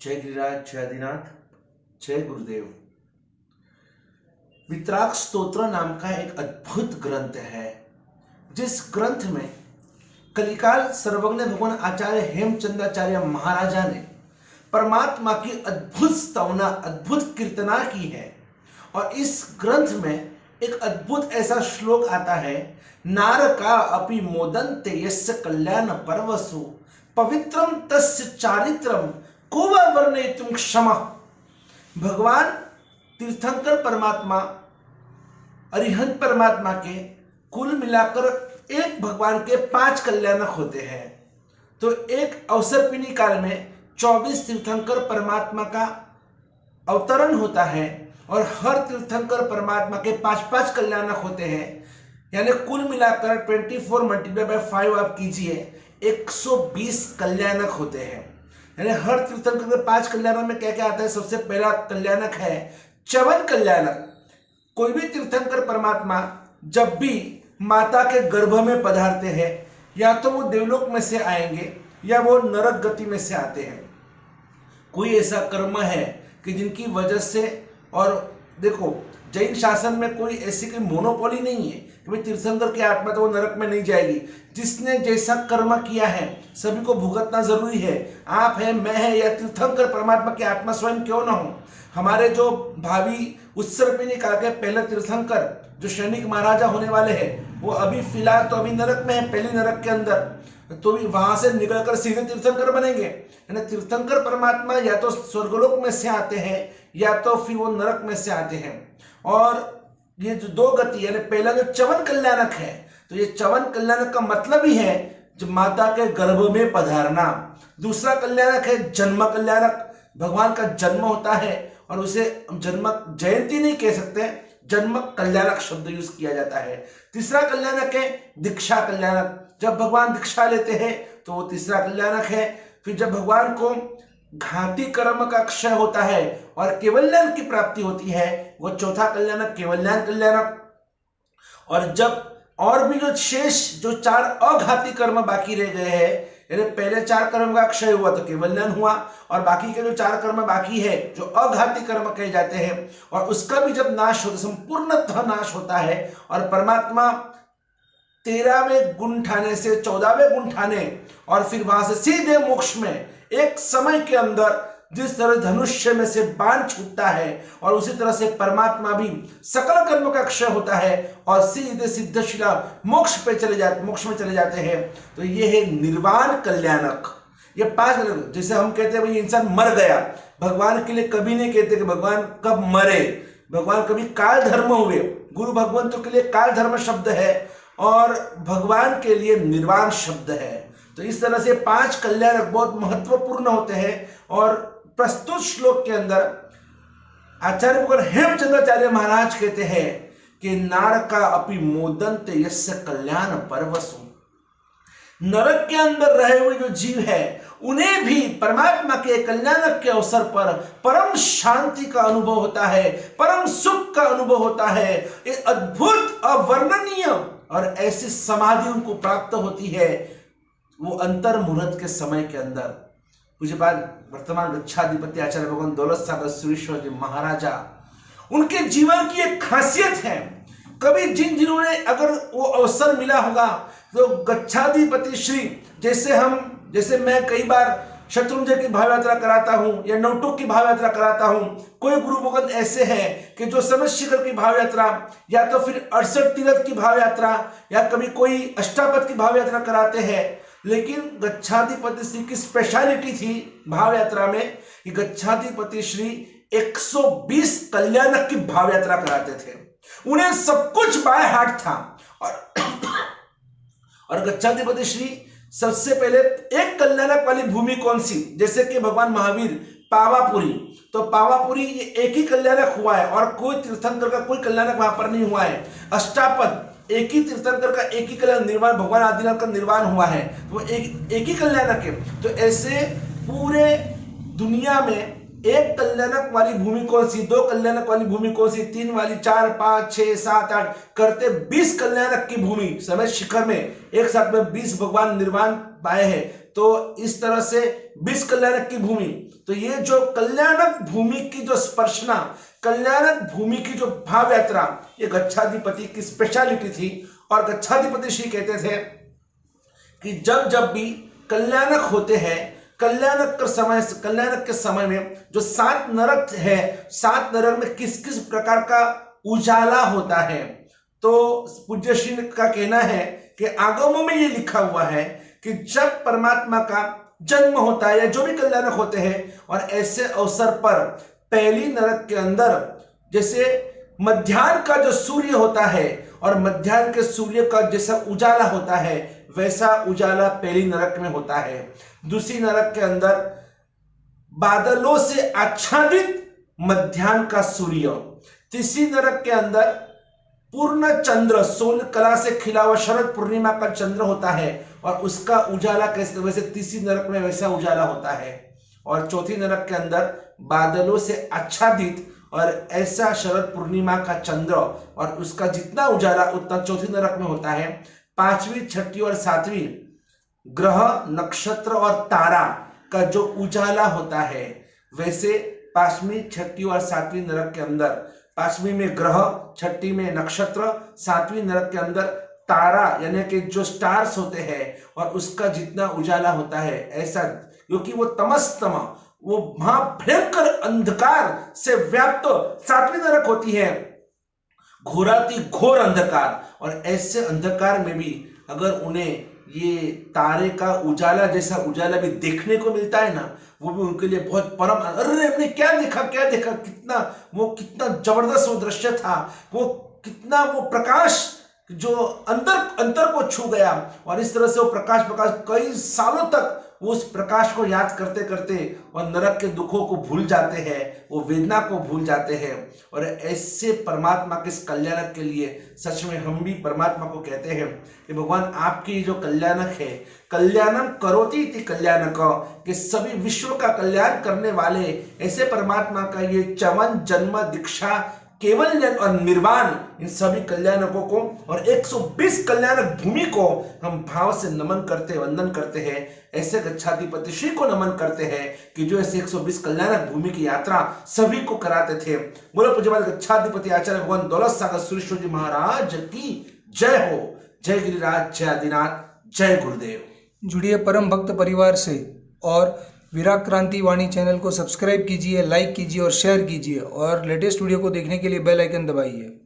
जय गिरिराज, जय आदिनाथ, जय गुरुदेव। वितराग स्तोत्र नाम का एक अद्भुत ग्रंथ है, जिस ग्रंथ में कलिकाल सर्वज्ञ भगवान आचार्य हेमचंद्राचार्य महाराजा ने परमात्मा की अद्भुत स्तवना, अद्भुत कीर्तना की है। और इस ग्रंथ में एक अद्भुत ऐसा श्लोक आता है, नारका अपि मोदन्ते यस्य कल्याण परवसु पवित्रम तस्य चारित्रम को वा वर्णयितुम क्षमा। भगवान तीर्थंकर परमात्मा, अरिहंत परमात्मा के कुल मिलाकर एक भगवान के 5 कल्याणक होते हैं। तो एक अवसरपिनी काल में 24 तीर्थंकर परमात्मा का अवतरण होता है और हर तीर्थंकर परमात्मा के 5-5 कल्याणक होते हैं। यानी कुल मिलाकर 24 मल्टीप्लाई बाय 5 आप कीजिए, 120 कल्याणक होते हैं। यानी हर तीर्थंकर के 5 कल्याणक में क्या क्या आता है? सबसे पहला कल्याणक है च्यवन कल्याणक। कोई भी तीर्थंकर परमात्मा जब भी माता के गर्भ में पधारते हैं, या तो वो देवलोक में से आएंगे या वो नरक गति में से आते हैं। कोई ऐसा कर्म है कि जिनकी वजह से, और देखो जैन शासन में कोई ऐसी कोई मोनोपोली नहीं है कि भाई तीर्थंकर की आत्मा तो वो नरक में नहीं जाएगी। जिसने जैसा कर्म किया है सभी को भुगतना जरूरी है। आप है, मैं है, या तीर्थंकर परमात्मा की आत्मा स्वयं क्यों ना हो। हमारे जो भावी उत्सर्पिणी काल के पहले तीर्थंकर जो सैनिक महाराजा होने वाले हैं, वो अभी फिलहाल तो अभी नरक में है, पहले नरक के अंदर, तो वहां से निकलकर सीधे तीर्थंकर बनेंगे। यानी तीर्थंकर परमात्मा या तो स्वर्गलोक में से आते हैं या तो फिर वो नरक में से आते हैं। और ये जो 2 गति, यानी पहला जो च्यवन कल्याणक है, तो ये च्यवन कल्याणक का मतलब ही है जो माता के गर्भ में पधारना। दूसरा कल्याणक है जन्म कल्याणक। भगवान का जन्म होता है और उसे जन्म जयंती नहीं कह सकते, जन्म कल्याणक शब्द यूज किया जाता है। तीसरा कल्याणक है दीक्षा कल्याणक। जब भगवान दीक्षा लेते हैं तो वो तीसरा कल्याणक है। फिर जब भगवान को घाती कर्म का क्षय होता है और केवल्यान की प्राप्ति होती है, वो चौथा कल्याणक केवल्यान कल्याणक। और जब और भी जो शेष जो 4 अघाती कर्म बाकी रह गए हैं, यानी पहले 4 कर्म का क्षय हुआ तो केवल्यान हुआ, और बाकी के जो 4 कर्म बाकी है जो अघाती कर्म कहे जाते हैं, और उसका भी जब नाश होता, संपूर्णतः नाश होता है और परमात्मा 13वें गुण ठाने से 14वें गुण ठाने और फिर वहां से सीधे मोक्ष में एक समय के अंदर जिस तरह धनुष्य में से बाण छूटता है, और उसी तरह से परमात्मा भी सकल कर्म का क्षय होता है और सीधे सिद्धशिला मोक्ष में चले जाते हैं। तो ये है निर्वाण कल्याणक। ये 5 जैसे हम कहते हैं भाई इंसान मर गया, भगवान के लिए कभी नहीं कहते कि भगवान कब मरे। भगवान कभी काल धर्म हुए। गुरु भगवंतों के लिए काल धर्म शब्द है और भगवान के लिए निर्वाण शब्द है। तो इस तरह से 5 कल्याणक बहुत महत्वपूर्ण होते हैं। और प्रस्तुत श्लोक के अंदर आचार्य भगवान हेमचंद्राचार्य महाराज कहते हैं कि नारका अपि मोदन्ते यस्य कल्याण परवसु। नरक के अंदर रहे हुए जो जीव है उन्हें भी परमात्मा के कल्याणक के अवसर पर परम शांति का अनुभव होता है, परम सुख का अनुभव होता है। एक अद्भुत, अवर्णनीय और ऐसी समाधि उनको प्राप्त होती है वो अंतर मुहूर्त के समय के अंदर। पूज्यपाद वर्तमान गच्छाधिपति आचार्य भगवान दौलत सागर सुरेश्वर जी महाराजा, उनके जीवन की एक खासियत है, कभी जिन्होंने अगर वो अवसर मिला होगा तो गच्छाधिपति श्री, जैसे मैं कई बार शत्रुंजय की भाव यात्रा कराता हूं या नवटुक की भाव यात्रा कराता हूं। कोई गुरु भगत ऐसे हैं कि जो समस्त शिखर की भाव यात्रा या तो फिर 68 तीर्थ की भाव यात्रा या कभी कोई अष्टापद की भाव यात्रा कराते हैं। लेकिन गच्छाधिपति श्री की स्पेशलिटी थी भाव यात्रा में कि गच्छाधिपति श्री 120 कल्याणक की भाव यात्रा कराते थे। उन्हें सब कुछ बाय हार्ट था। और गच्छाधिपति श्री सबसे पहले एक कल्याणक वाली भूमि कौन सी, जैसे कि भगवान महावीर पावापुरी, तो पावापुरी ये एक ही कल्याणक हुआ है और कोई तीर्थंकर का कोई कल्याणक वहां पर नहीं हुआ है। अष्टापद एक ही तीर्थंकर का एक ही कल्याण निर्वाण, भगवान आदिनाथ का निर्वाण हुआ है, तो एक ही कल्याणक है। तो ऐसे पूरे दुनिया में एक कल्याणक वाली भूमि कौन सी, 2 कल्याणक वाली भूमि कौन सी, 3 वाली, 4, 5, 6, 7, 8 करते 20 कल्याणक की भूमि समय शिखर में एक साथ में 20 भगवान निर्वाण पाए हैं। तो इस तरह से 20 कल्याणक की भूमि, तो ये जो कल्याणक भूमि की जो स्पर्शना, कल्याणक भूमि की जो भाव यात्रा, ये गच्छाधिपति की स्पेशलिटी थी। और गच्छाधिपति श्री कहते थे कि जब जब भी कल्याणक होते हैं, कल्याणक के समय में जो 7 नरक है, 7 नरक में किस किस प्रकार का उजाला होता है। तो पूज्य श्री का कहना है कि आगमों में ये लिखा हुआ है कि जब परमात्मा का जन्म होता है या जो भी कल्याणक होते हैं, और ऐसे अवसर पर पहली नरक के अंदर जैसे मध्याह्न का जो सूर्य होता है और मध्याह्न के सूर्य का जैसा उजाला होता है, वैसा उजाला पहली नरक में होता है। दूसरी नरक के अंदर बादलों से आच्छादित मध्याह्न का सूर्य। तीसरी नरक के अंदर पूर्ण चंद्र, सोल कला से खिला हुआ शरद पूर्णिमा का चंद्र होता है और उसका उजाला कैसे, वैसे तीसरी नरक में वैसा उजाला होता है। और चौथी नरक के अंदर बादलों से आच्छादित और ऐसा शरद पूर्णिमा का चंद्र और उसका जितना उजाला उतना चौथी नरक में होता है। 5वीं, 6वीं और 7वीं ग्रह, नक्षत्र और तारा का जो उजाला होता है, वैसे 5वीं, 6वीं और 7वीं नरक के अंदर, 5वीं में ग्रह, 6वीं में नक्षत्र, 7वीं नरक के अंदर तारा यानी कि जो स्टार्स होते हैं और उसका जितना उजाला होता है, ऐसा, क्योंकि वो तमस्तम, वो महाभयंकर अंधकार से व्याप्त 7वीं नरक होती है, घोराती घोर अंधकार। और ऐसे अंधकार में भी अगर उन्हें ये तारे का उजाला जैसा उजाला भी देखने को मिलता है ना, वो भी उनके लिए बहुत परम, अरे हमने क्या देखा, कितना जबरदस्त वो दृश्य था, वो कितना वो प्रकाश जो अंतर को छू गया। और इस तरह से वो प्रकाश कई सालों तक वो उस प्रकाश को याद करते करते और नरक के दुखों को भूल जाते हैं, वो वेदना को भूल जाते हैं। और ऐसे परमात्मा के इस कल्याणक के लिए सच में हम भी परमात्मा को कहते हैं कि भगवान आपकी जो कल्याणक है, कल्याणम करोति इति कल्याणक, कि सभी विश्व का कल्याण करने वाले ऐसे परमात्मा का ये च्यवन, जन्म, दीक्षा, केवल और निर्वाण, इन सभी कल्याणकों को और 120 कल्याणक भूमि को हम भाव से नमन करते, वंदन करते हैं। ऐसे गच्छाधिपति श्री को नमन करते हैं कि जो ऐसे 120 कल्याणक भूमि की यात्रा सभी को कराते थे। बोलो पूज्यपाद गच्छाधिपति आचार्य भगवान दौलत सागर सुरेश्वर जी महाराज की जय हो। जय गिरिराज, जय आदिनाथ, जय गुरुदेव। जुड़िए परम भक्त परिवार से और विराग क्रांति वाणी चैनल को सब्सक्राइब कीजिए, लाइक कीजिए और शेयर कीजिए, और लेटेस्ट वीडियो को देखने के लिए बेल आइकन दबाइए।